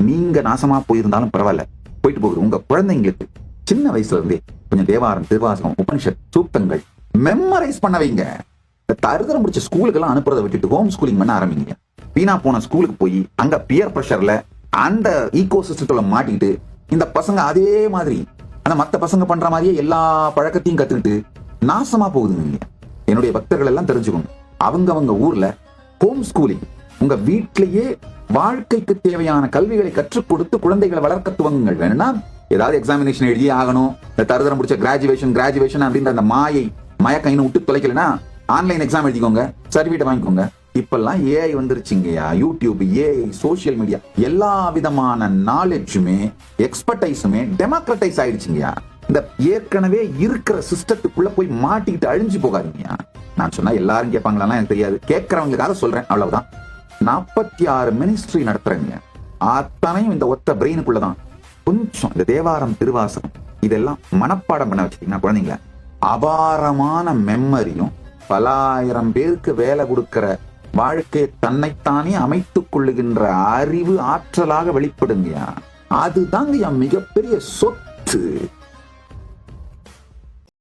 நீங்க நாசமா போயிருந்தாலும் பரவாயில்ல, போயிட்டு போகுது. உங்க குழந்தைங்களுக்கு சின்ன வயசுல இருந்தே கொஞ்சம் தேவாரம், திருவாசகம், உபனிஷத், சூக்தங்கள் மெமரைஸ் பண்ண வைங்க. இந்த தருதரம் முடிச்ச ஸ்கூலுக்கு எல்லாம் அனுப்புறதை விட்டுட்டு ஹோம் ஸ்கூலிங் பண்ண ஆரம்பிங்க. வீணா போன ஸ்கூலுக்கு போய் அங்க பியர் பிரஷர்ல அந்த ஈகோ சிஸ்டத்துல மாட்டிக்கிட்டு இந்த பசங்க அதே மாதிரி அந்த மத்த பசங்க பண்ற மாதிரியே எல்லா பழக்கத்தையும் கத்துக்கிட்டு நாசமா போகுதுங்க. என்னுடைய பக்தர்கள் எல்லாம் தெரிஞ்சுக்கணும், அவங்க ஊர்ல ஹோம் ஸ்கூலிங், உங்க வீட்டிலேயே வாழ்க்கைக்கு தேவையான கல்விகளை கற்றுக் கொடுத்து குழந்தைகளை வளர்க்க துவங்குங்கள். வேணும்னா ஏதாவது எக்ஸாமினேஷன் எழுதி ஆகணும், இந்த தருதரம் முடிச்ச கிராஜுவேஷன் அப்படின்ற அந்த மயக்கைன்னு விட்டு தொலைக்கலன்னா ஆன்லைன் எக்ஸாம் எழுதிக்கோங்க, சர்டிபிகேட் வாங்கிக்கோங்க. இப்பெல்லாம் ஏஐ வந்துருச்சுங்கயா, யூடியூப், ஏஐ, சோசியல் மீடியா, எல்லா விதமான நாலேஜுமே எக்ஸ்பர்டைஸுமே டெமோக்ரட்டைஸ் ஆயிடுச்சுங்கயா. இந்த ஏற்கனவே இருக்கிற சிஸ்டத்துக்குள்ள போய் மாட்டிக்கிட்டு அழிஞ்சு போகாதீங்க. நான் சொன்னா எல்லாரும் கேட்பாங்களா எனக்கு தெரியாது, கேட்கறவங்களுக்காக சொல்றேன், அவ்வளவுதான். 46 மினிஸ்ட்ரி நடத்துறீங்க, அத்தனையும் இந்த ஒத்த பிரெயினுக்குள்ளதான். கொஞ்சம் இந்த தேவாரம், திருவாசகம் இதெல்லாம் மனப்பாடம் பண்ண வச்சுட்டீங்கன்னா குழந்தைங்கள அபாரமான மெமரியும், பல ஆயிரம் பேருக்கு வேலை கொடுக்கிற வாழ்க்கையை தன்னைத்தானே அமைத்துக் கொள்ளுகின்ற அறிவு ஆற்றலாக வெளிப்படுங்கயா. அதுதாங்க மிகப்பெரிய சொத்து.